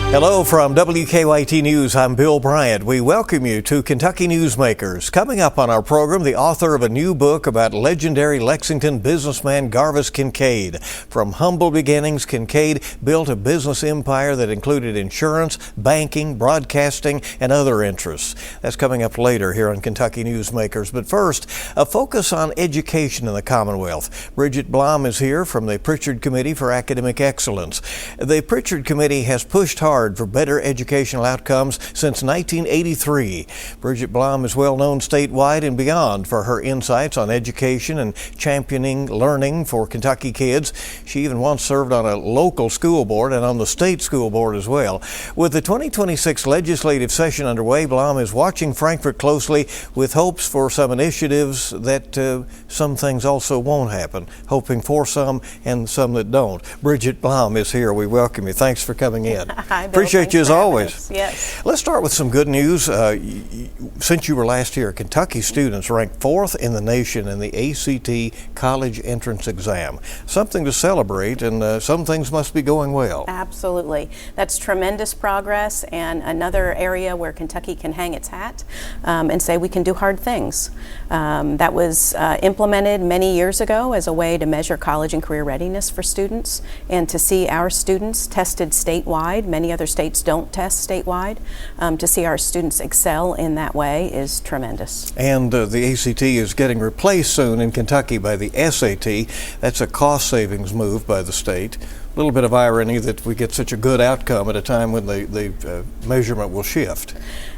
Hello from WKYT News. I'm Bill Bryant. We welcome you to Kentucky Newsmakers. Coming up on our program, the author of a new book about legendary Lexington businessman Garvis Kincaid. From humble beginnings, Kincaid built a business empire that included insurance, banking, broadcasting, and other interests. That's coming up later here on Kentucky Newsmakers. But first, a focus on education in the Commonwealth. Brigitte Blom is here from the Pritchard Committee for Academic Excellence. The Pritchard Committee has pushed hard for better educational outcomes since 1983. Brigitte Blom is well known statewide and beyond for her insights on education and championing learning for Kentucky kids. She even once served on a local school board and on the state school board as well. With the 2026 legislative session underway, Blom is watching Frankfort closely with hopes for some initiatives that some things also won't happen, hoping for some and some that don't. Brigitte Blom is here. We welcome you. Thanks for coming in. Hi, Bill. Appreciate you as always. Yes. Let's start with some good news. Since you were last here, Kentucky students ranked 4th in the nation in the ACT college entrance exam. Something to celebrate, and some things must be going well. Absolutely. That's tremendous progress, and another area where Kentucky can hang its hat and say we can do hard things. That was implemented many years ago as a way to measure college and career readiness for students, and to see our students tested statewide. Many other states don't test statewide. To see our students excel in that way is tremendous. And the ACT is getting replaced soon in Kentucky by the SAT. That's a cost savings move by the state. A little bit of irony that we get such a good outcome at a time when the measurement will shift.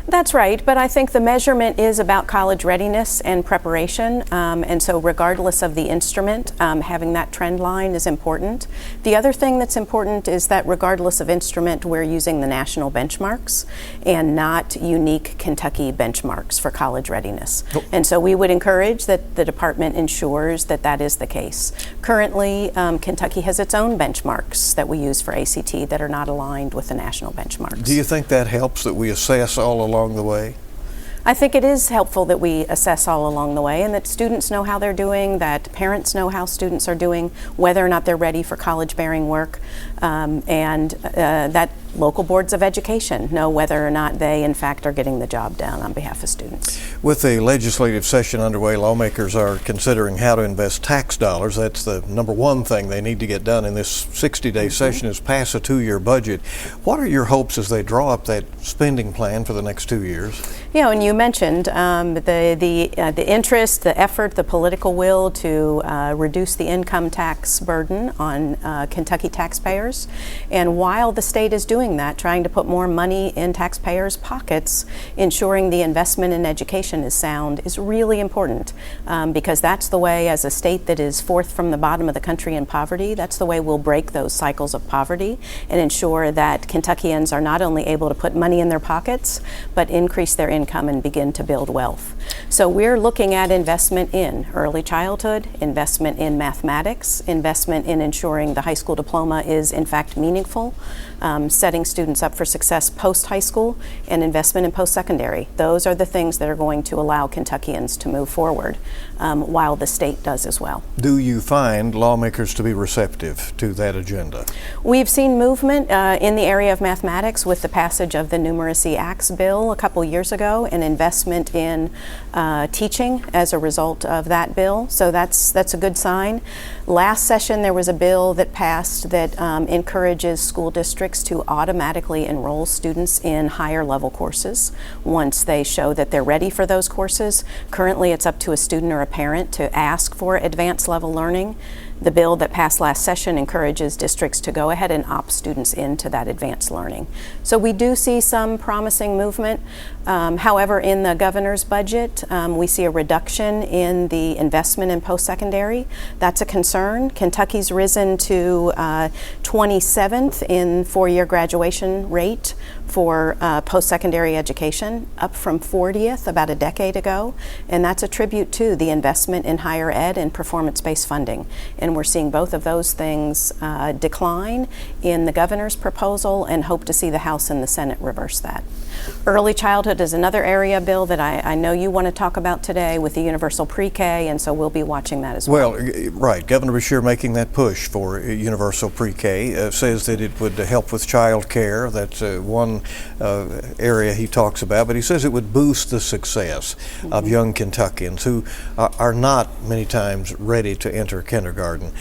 That's right, but I think the measurement is about college readiness and preparation, and so regardless of the instrument, having that trend line is important. The other thing that's important is that regardless of instrument, we're using the national benchmarks and not unique Kentucky benchmarks for college readiness. Oh. And so we would encourage that the department ensures that that is the case. Currently, Kentucky has its own benchmarks that we use for ACT that are not aligned with the national benchmarks. Do you think that helps that we assess all along the way? I think it is helpful that we assess all along the way, and that students know how they're doing, that parents know how students are doing, whether or not they're ready for college-bearing work, and that local boards of education know whether or not they, in fact, are getting the job done on behalf of students. With the legislative session underway, lawmakers are considering how to invest tax dollars. That's the number one thing they need to get done in this 60-day session is pass a 2-year budget. What are your hopes as they draw up that spending plan for the next 2 years? You know, and you mentioned the interest, the effort, the political will to reduce the income tax burden on Kentucky taxpayers. And while the state is doing that, trying to put more money in taxpayers' pockets, ensuring the investment in education is sound is really important, because that's the way, as a state that is 4th from the bottom of the country in poverty, that's the way we'll break those cycles of poverty and ensure that Kentuckians are not only able to put money in their pockets, but increase their income and begin to build wealth. So we're looking at investment in early childhood, investment in mathematics, investment in ensuring the high school diploma is in fact meaningful, setting students up for success post-high school, and investment in post-secondary. Those are the things that are going to allow Kentuckians to move forward, while the state does as well. Do you find lawmakers to be receptive to that agenda? We've seen movement in the area of mathematics with the passage of the Numeracy Acts bill a couple years ago, and investment in teaching as a result of that bill. So that's a good sign. Last session there was a bill that passed that encourages school districts to automatically enroll students in higher level courses once they show that they're ready for those courses. Currently it's up to a student or a parent to ask for advanced level learning. The bill that passed last session encourages districts to go ahead and opt students into that advanced learning. So we do see some promising movement. However, in the governor's budget, we see a reduction in the investment in post-secondary. That's a concern. Kentucky's risen to 27th in 4-year graduation rate for post-secondary education, up from 40th about a decade ago, and that's a tribute to the investment in higher ed and performance-based funding. And we're seeing both of those things decline in the governor's proposal, and hope to see the House and the Senate reverse that. Early childhood is another area, Bill, that I know you want to talk about today with the universal pre-K, and so we'll be watching that as well. Well, right. Governor Bashir making that push for universal pre-K. survey says that it would help with child care. That's one area he talks about, but he says it would boost the success of young Kentuckians who are not many times ready to enter kindergarten.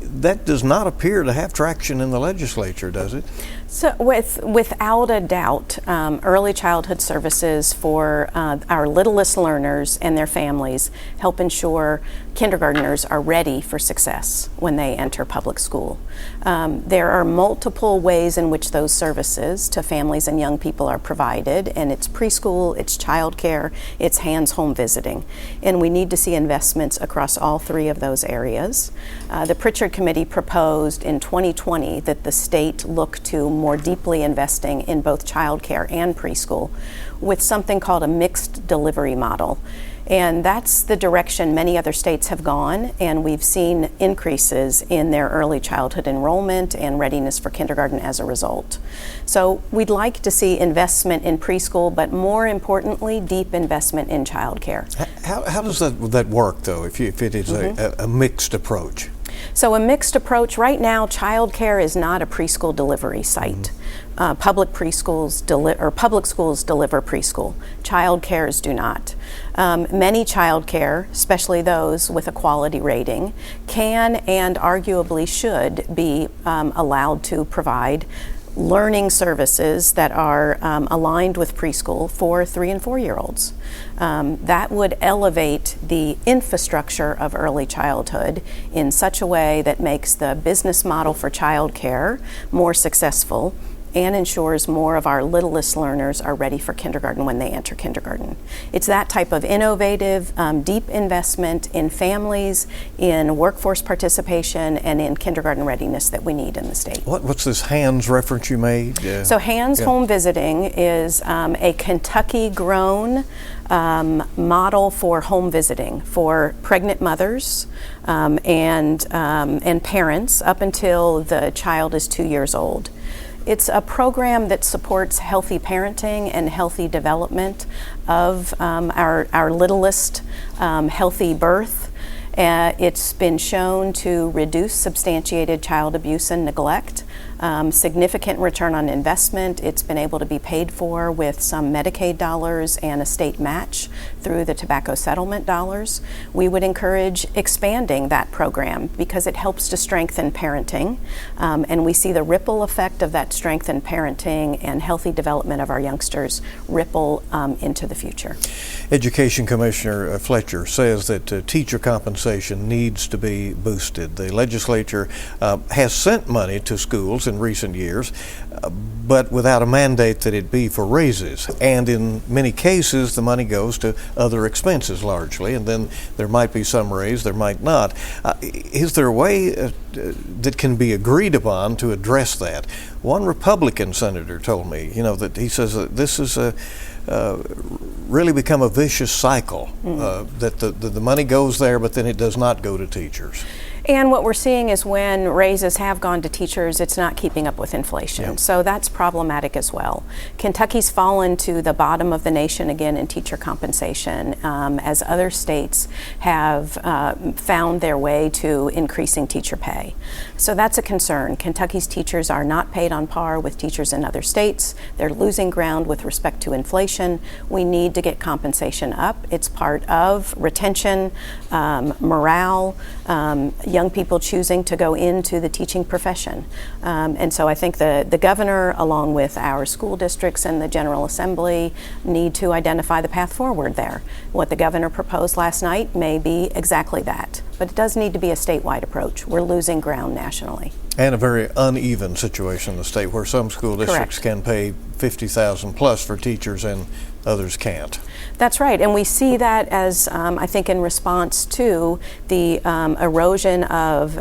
That does not appear to have traction in the legislature, does it? So without a doubt, early childhood services for our littlest learners and their families help ensure kindergartners are ready for success when they enter public school. There are multiple ways in which those services to families and young people are provided, and it's preschool, it's childcare, it's hands home visiting. And we need to see investments across all three of those areas. The Pritchard Committee proposed in 2020 that the state look to more deeply investing in both childcare and preschool with something called a mixed delivery model. And that's the direction many other states have gone, and we've seen increases in their early childhood enrollment and readiness for kindergarten as a result. So we'd like to see investment in preschool, but more importantly, deep investment in childcare. How does that work, though, if it is a mixed approach? So a mixed approach. Right now, childcare is not a preschool delivery site. Public schools deliver preschool. Childcares do not. Many childcare, especially those with a quality rating, can and arguably should be allowed to provide learning services that are aligned with preschool for 3 and 4 year olds. That would elevate the infrastructure of early childhood in such a way that makes the business model for childcare more successful and ensures more of our littlest learners are ready for kindergarten when they enter kindergarten. It's that type of innovative, deep investment in families, in workforce participation, and in kindergarten readiness that we need in the state. What's this HANDS reference you made? So HANDS home visiting is a Kentucky-grown model for home visiting for pregnant mothers and parents up until the child is 2 years old. It's a program that supports healthy parenting and healthy development of our littlest, healthy birth. It's been shown to reduce substantiated child abuse and neglect, significant return on investment. It's been able to be paid for with some Medicaid dollars and a state match through the tobacco settlement dollars. We would encourage expanding that program because it helps to strengthen parenting, and we see the ripple effect of that strengthened parenting and healthy development of our youngsters ripple into the future. Education Commissioner Fletcher says that teacher compensation needs to be boosted. The legislature has sent money to schools in recent years, but without a mandate that it be for raises. And in many cases, the money goes to other expenses largely, and then there might be some raise, there might not. Is there a way that can be agreed upon to address that? One Republican senator told me, that he says that this is really become a vicious cycle, that the money goes there, but then it does not go to teachers. And what we're seeing is when raises have gone to teachers, it's not keeping up with inflation. Yep. So that's problematic as well. Kentucky's fallen to the bottom of the nation again in teacher compensation, as other states have found their way to increasing teacher pay. So that's a concern. Kentucky's teachers are not paid on par with teachers in other states. They're losing ground with respect to inflation. We need to get compensation up. It's part of retention, morale, young people choosing to go into the teaching profession. And so I think the governor, along with our school districts and the General Assembly, need to identify the path forward there. What the governor proposed last night may be exactly that, but it does need to be a statewide approach. We're losing ground nationally. And a very uneven situation in the state where some school districts can pay $50,000 plus for teachers and others can't. That's right, and we see that as, I think, in response to the erosion of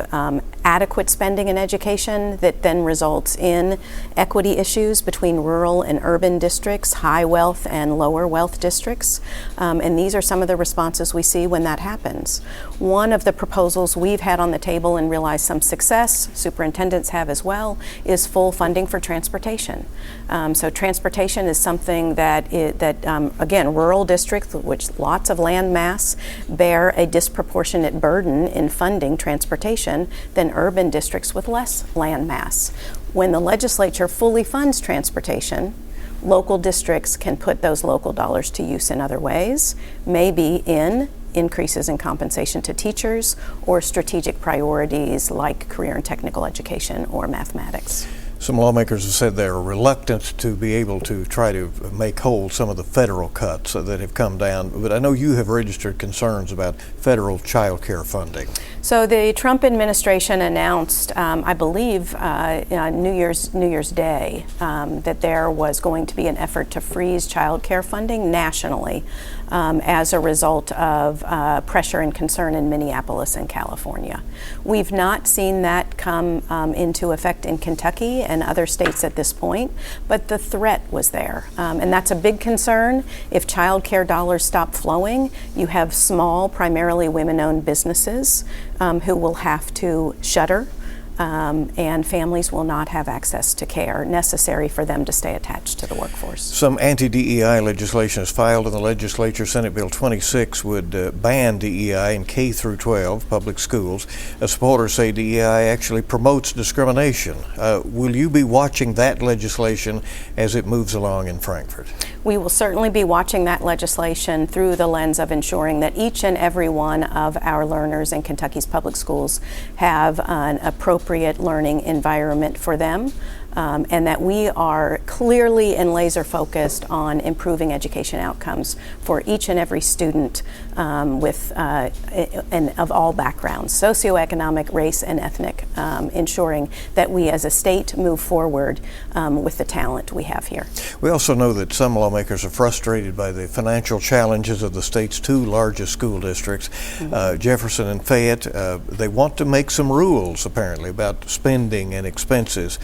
adequate spending in education that then results in equity issues between rural and urban districts, high wealth and lower wealth districts, and these are some of the responses we see when that happens. One of the proposals we've had on the table and realized some success, superintendents have as well, is full funding for transportation. So transportation is something that that, again, rural districts, which lots of land mass, bear a disproportionate burden in funding transportation than urban districts with less land mass. When the legislature fully funds transportation, local districts can put those local dollars to use in other ways, maybe in increases in compensation to teachers or strategic priorities like career and technical education or mathematics. Some lawmakers have said they're reluctant to be able to try to make whole some of the federal cuts that have come down, but I know you have registered concerns about federal child care funding. So the Trump administration announced, I believe, New Year's Day, that there was going to be an effort to freeze child care funding nationally as a result of pressure and concern in Minneapolis and California. We've not seen that come into effect in Kentucky and other states at this point, but the threat was there. And that's a big concern. If child care dollars stop flowing, you have small, primarily women-owned businesses who will have to shutter, and families will not have access to care necessary for them to stay attached to the workforce. Some anti-DEI legislation is filed in the legislature. Senate Bill 26 would ban DEI in K through 12 public schools. Supporters say DEI actually promotes discrimination. Will you be watching that legislation as it moves along in Frankfort? We will certainly be watching that legislation through the lens of ensuring that each and every one of our learners in Kentucky's public schools have an appropriate learning environment for them, and that we are clearly and laser focused on improving education outcomes for each and every student and of all backgrounds, socioeconomic, race, and ethnic, ensuring that we as a state move forward with the talent we have here. We also know that some lawmakers are frustrated by the financial challenges of the state's two largest school districts, Jefferson and Fayette. They want to make some rules, apparently, about spending and expenses.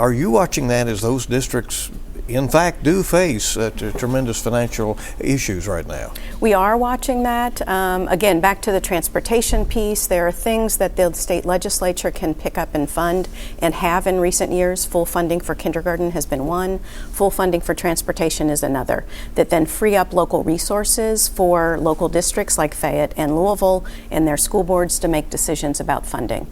Are you watching that as those districts, in fact, do face tremendous financial issues right now? We are watching that. Again, back to the transportation piece, there are things that the state legislature can pick up and fund and have in recent years. Full funding for kindergarten has been one. Full funding for transportation is another, that then free up local resources for local districts like Fayette and Louisville and their school boards to make decisions about funding.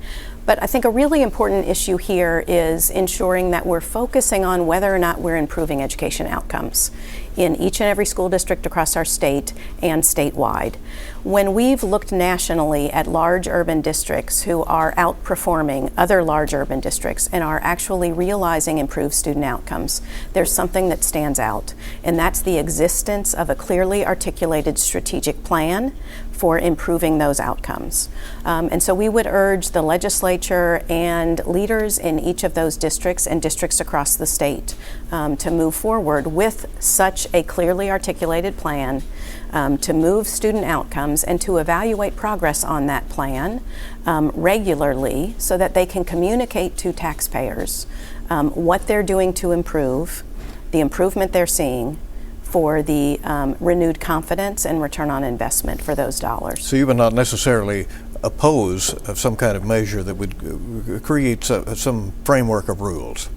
But I think a really important issue here is ensuring that we're focusing on whether or not we're improving education outcomes in each and every school district across our state and statewide. When we've looked nationally at large urban districts who are outperforming other large urban districts and are actually realizing improved student outcomes, there's something that stands out, and that's the existence of a clearly articulated strategic plan for improving those outcomes. And so we would urge the legislature and leaders in each of those districts and districts across the state to move forward with such a clearly articulated plan to move student outcomes and to evaluate progress on that plan regularly so that they can communicate to taxpayers what they're doing to improve, the improvement they're seeing, for the renewed confidence and return on investment for those dollars. So you would not necessarily oppose some kind of measure that would create some framework of rules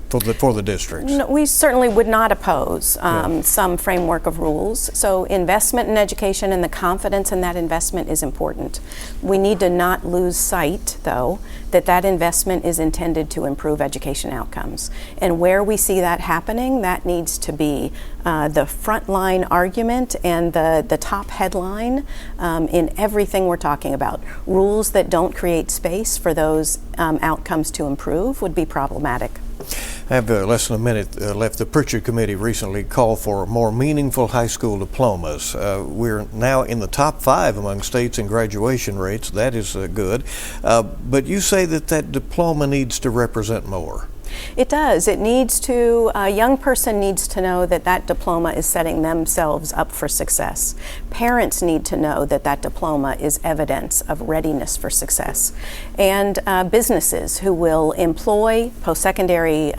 for the districts? No, we certainly would not oppose some framework of rules. So investment in education and the confidence in that investment is important. We need to not lose sight, though, that that investment is intended to improve education outcomes. And where we see that happening, that needs to be the frontline argument and the top headline in everything we're talking about. Rules that don't create space for those outcomes to improve would be problematic. I have less than a minute left. The Pritchard Committee recently called for more meaningful high school diplomas. We're now in the top 5 among states in graduation rates. That is good. But you say that that diploma needs to represent more. It does. It needs to, a young person needs to know that that diploma is setting themselves up for success. Parents need to know that that diploma is evidence of readiness for success. And businesses who will employ post-secondary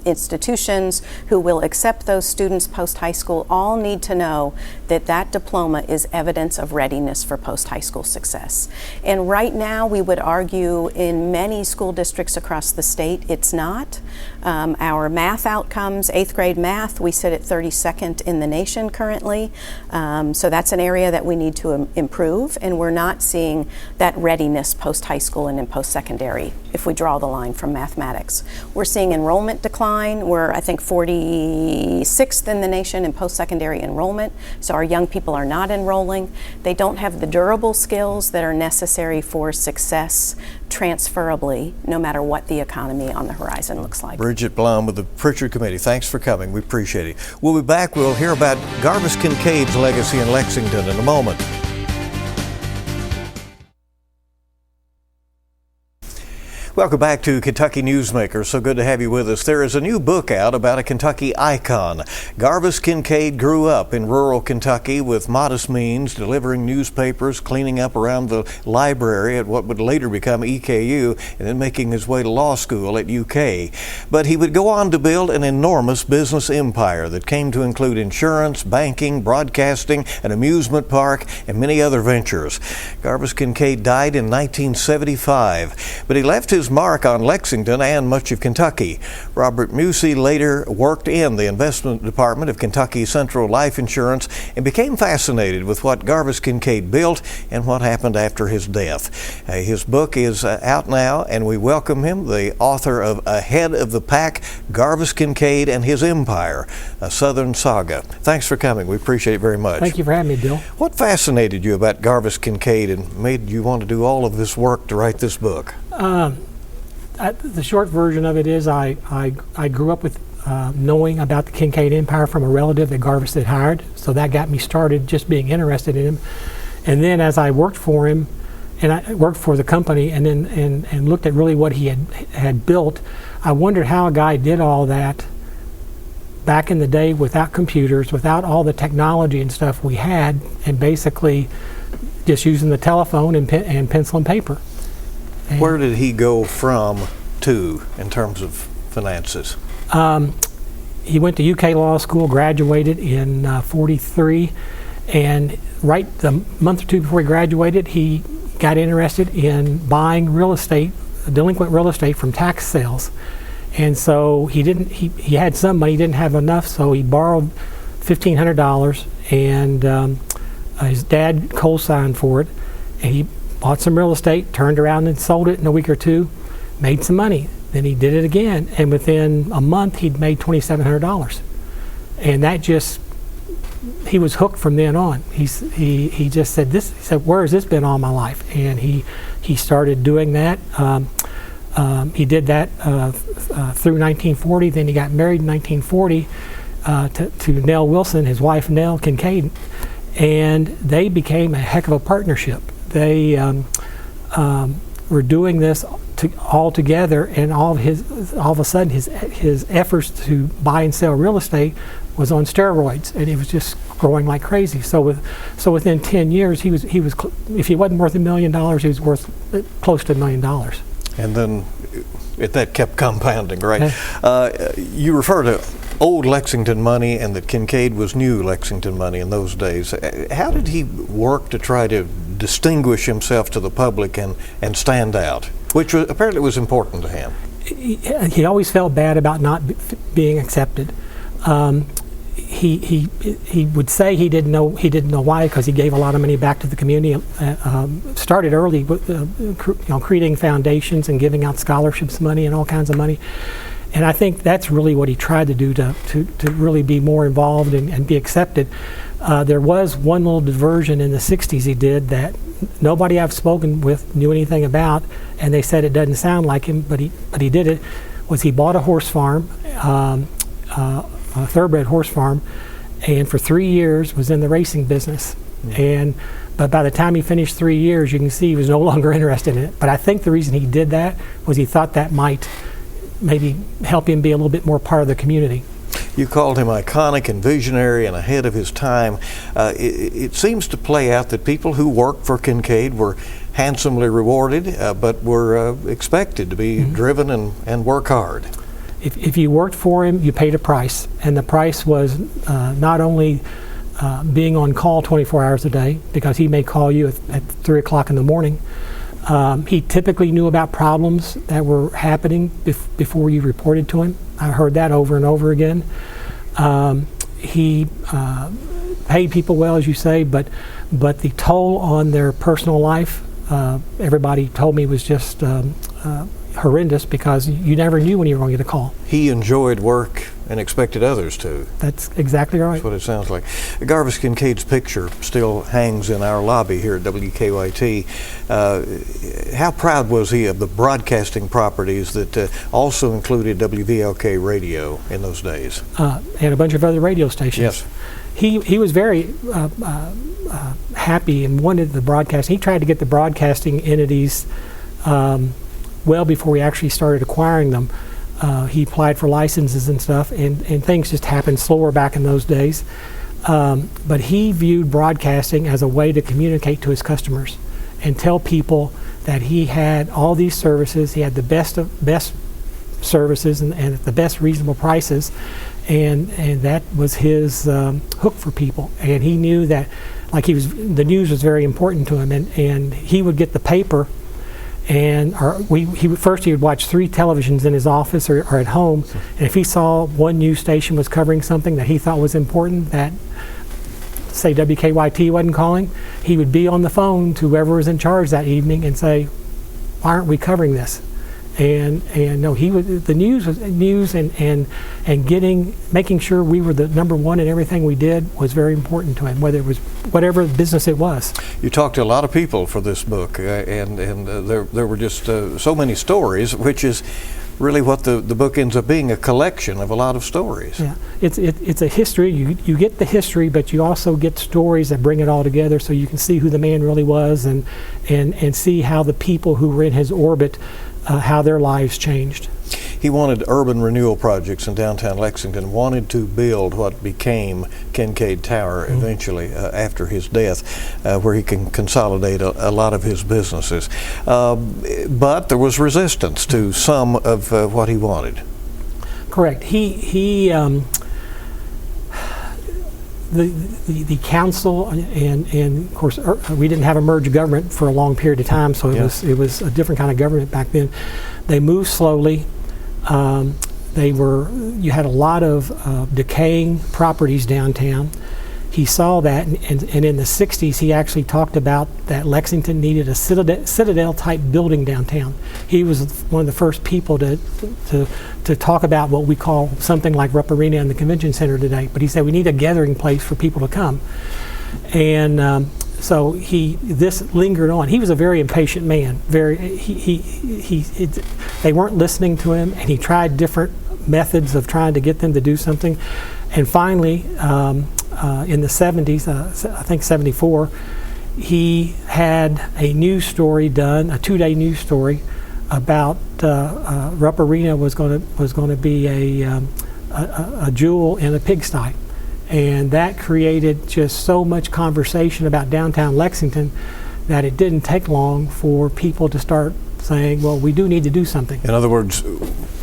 institutions, who will accept those students post-high school, all need to know that that diploma is evidence of readiness for post-high school success. And right now, we would argue in many school districts across the state, it's not. that. Our math outcomes, 8th grade math, we sit at 32nd in the nation currently. So that's an area that we need to improve, and we're not seeing that readiness post-high school and in post-secondary if we draw the line from mathematics. We're seeing enrollment decline. We're, I think, 46th in the nation in post-secondary enrollment. So our young people are not enrolling. They don't have the durable skills that are necessary for success transferably, no matter what the economy on the horizon looks like. Brigitte Blom with the Pritchard Committee, thanks for coming. We appreciate it. We'll be back. We'll hear about Garvis Kincaid's legacy in Lexington in a moment. Welcome back to Kentucky Newsmakers. So good to have you with us. There is a new book out about a Kentucky icon. Garvis Kincaid grew up in rural Kentucky with modest means, delivering newspapers, cleaning up around the library at what would later become EKU, and then making his way to law school at UK. But he would go on to build an enormous business empire that came to include insurance, banking, broadcasting, an amusement park, and many other ventures. Garvis Kincaid died in 1975, but he left his mark on Lexington and much of Kentucky. Robert Mucci later worked in the investment department of Kentucky Central Life Insurance and became fascinated with what Garvis Kincaid built and what happened after his death. His book is out now, and we welcome him, the author of Ahead of the Pack, Garvis Kincaid and His Empire, a Southern Saga. Thanks for coming. We appreciate it very much. Thank you for having me, Bill. What fascinated you about Garvis Kincaid and made you want to do all of this work to write this book? The short version of it is I grew up with knowing about the Kincaid Empire from a relative that Garvis had hired, so that got me started just being interested in him. And then as I worked for him, and I worked for the company, and then and looked at really what he had built, I wondered how a guy did all that back in the day without computers, without all the technology and stuff we had, and basically just using the telephone and pencil and paper. And where did he go from to in terms of finances? He went to UK law school, graduated in 43, and right the month or two before he graduated, he got interested in buying real estate, delinquent real estate from tax sales. And so he had some money, he didn't have enough, so he borrowed $1,500, and his dad co-signed for it, and he bought some real estate, turned around and sold it in a week or two, made some money. Then he did it again, and within a month he'd made $2,700. And that just, he was hooked from then on. He just said, he said, where has this been all my life? And he started doing that. He did that through 1940. Then he got married in 1940 to Nell Wilson, his wife Nell Kincaid, and they became a heck of a partnership. They were doing this all together, and all of a sudden his efforts to buy and sell real estate was on steroids, and it was just growing like crazy. So within 10 years, he was if he wasn't worth $1 million, he was worth close to $1 million. And then that kept compounding, right? You refer to old Lexington money and that Kincaid was new Lexington money in those days. How did he work to try to distinguish himself to the public and stand out, which apparently was important to him? He always felt bad about not being accepted. He would say he didn't know why, because he gave a lot of money back to the community. Started early with creating foundations and giving out scholarships money and all kinds of money. And I think that's really what he tried to do to really be more involved and be accepted. There was one little diversion in the 60s he did that nobody I've spoken with knew anything about, and they said it doesn't sound like him, but he did it. Was he bought a horse farm, a thoroughbred horse farm, and for 3 years was in the racing business. But by the time he finished 3 years, you can see he was no longer interested in it. But I think the reason he did that was he thought that might maybe help him be a little bit more part of the community. You called him iconic and visionary and ahead of his time. It seems to play out that people who worked for Kincaid were handsomely rewarded, but were expected to be driven and work hard. If you worked for him, you paid a price, and the price was not only being on call 24 hours a day, because he may call you at 3 o'clock in the morning, He typically knew about problems that were happening before you reported to him. I heard that over and over again. He paid people well, as you say, but the toll on their personal life, everybody told me, was just horrendous, because you never knew when you were going to get a call. He enjoyed work and expected others to. That's exactly right. That's what it sounds like. Garvis Kincaid's picture still hangs in our lobby here at WKYT. How proud was he of the broadcasting properties that also included WVLK radio in those days? And a bunch of other radio stations. Yes. He was very happy and wanted the broadcasting. He tried to get the broadcasting entities well before we actually started acquiring them. He applied for licenses and stuff, and things just happened slower back in those days. But he viewed broadcasting as a way to communicate to his customers and tell people that he had all these services. He had the best services and at the best reasonable prices, and that was his hook for people. And he knew that, like, the news was very important to him, and he would get the paper. And he would watch 3 televisions in his office or at home, and if he saw one news station was covering something that he thought was important, that, say, WKYT wasn't calling, he would be on the phone to whoever was in charge that evening and say, "Why aren't we covering this?" And no, the news and making sure we were the number one in everything we did was very important to him, whether it was whatever business it was. You talked to a lot of people for this book, and there were just so many stories, which is really what the book ends up being, a collection of a lot of stories. Yeah, it's a history. You get the history, but you also get stories that bring it all together, so you can see who the man really was, and see how the people who were in his orbit, how their lives changed. He wanted urban renewal projects in downtown Lexington, wanted to build what became Kincaid Tower eventually after his death, where he can consolidate a lot of his businesses. But there was resistance to some of what he wanted. Correct. The council and of course we didn't have a merged government for a long period of time, so it was a different kind of government back then. They moved slowly. You had a lot of decaying properties downtown. He saw that, and in the 60s he actually talked about that Lexington needed a citadel type building downtown. He was one of the first people to talk about what we call something like Rupp Arena in the convention center today, but he said we need a gathering place for people to come. And so this lingered on. He was a very impatient man. They weren't listening to him, and he tried different methods of trying to get them to do something. And finally, in the 70s, I think 74, he had a news story done, a 2-day news story about Rupp Arena was going to be a jewel in a pigsty. And that created just so much conversation about downtown Lexington that it didn't take long for people to start saying, well, we do need to do something. In other words,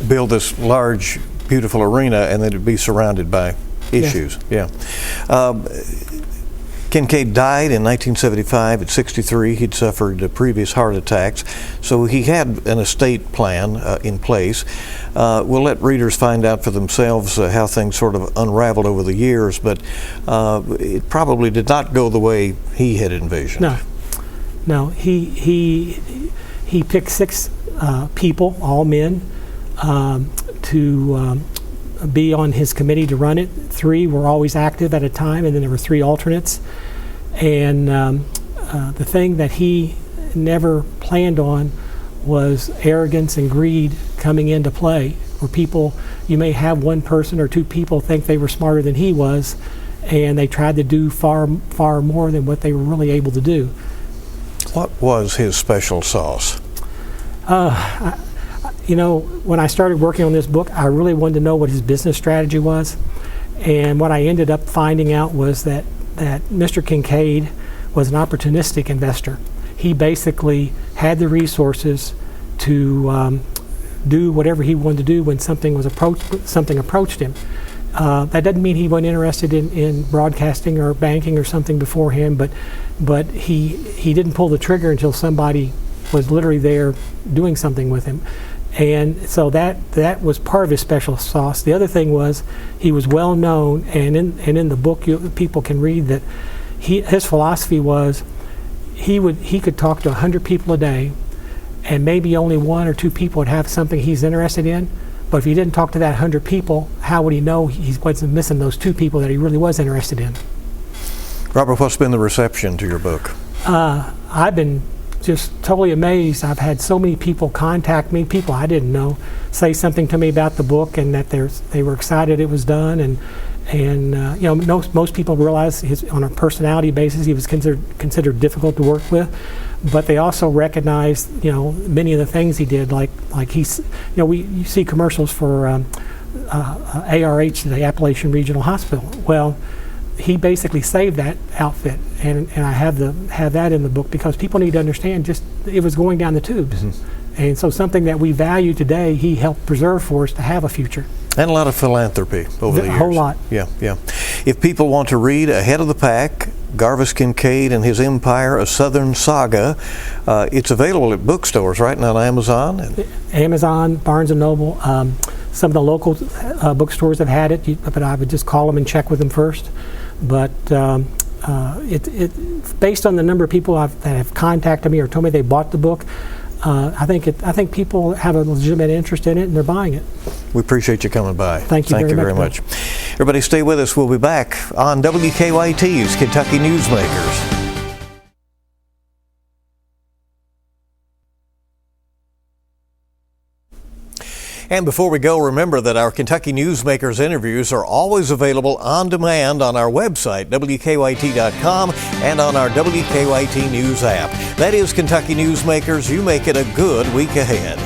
build this large, beautiful arena and then it'd be surrounded by issues. Yes. Yeah. Kincaid died in 1975 at 63. He'd suffered previous heart attacks, so he had an estate plan in place. We'll let readers find out for themselves how things sort of unraveled over the years, but it probably did not go the way he had envisioned. No. He picked 6 people, all men, to be on his committee to run it. 3 were always active at a time, and then there were 3 alternates. And the thing that he never planned on was arrogance and greed coming into play, where people, you may have one person or 2 people think they were smarter than he was, and they tried to do far more than what they were really able to do. What was his special sauce? When I started working on this book, I really wanted to know what his business strategy was. And what I ended up finding out was that Mr. Kincaid was an opportunistic investor. He basically had the resources to do whatever he wanted to do when something approached him. That doesn't mean he wasn't interested in broadcasting or banking or something beforehand, but he didn't pull the trigger until somebody was literally there doing something with him. And so that was part of his special sauce. The other thing was he was well known, and in the book people can read that his philosophy was he could talk to 100 people a day, and maybe only 1 or 2 people would have something he's interested in. But if he didn't talk to that 100 people, how would he know he wasn't missing those 2 people that he really was interested in? Robert, what's been the reception to your book? I've been just totally amazed. I've had so many people contact me, people I didn't know, say something to me about the book, and that they were excited it was done. And you know, most people realize on a personality basis he was considered difficult to work with, but they also recognize, you know, many of the things he did, like he's, you know, you see commercials for ARH, the Appalachian Regional Hospital. Well, he basically saved that outfit, and I have that in the book because people need to understand just it was going down the tubes. And so something that we value today, he helped preserve for us to have a future. And a lot of philanthropy over the years. A whole lot. Yeah, yeah. If people want to read Ahead of the Pack, Garvis Kincaid and His Empire, A Southern Saga, it's available at bookstores, right, and on Amazon? Amazon, Barnes & Noble. Some of the local bookstores have had it, but I would just call them and check with them first. But based on the number of people that have contacted me or told me they bought the book, I think people have a legitimate interest in it and they're buying it. We appreciate you coming by. Thank you very much. Everybody stay with us. We'll be back on WKYT's Kentucky Newsmakers. And before we go, remember that our Kentucky Newsmakers interviews are always available on demand on our website, WKYT.com, and on our WKYT News app. That is Kentucky Newsmakers. You make it a good week ahead.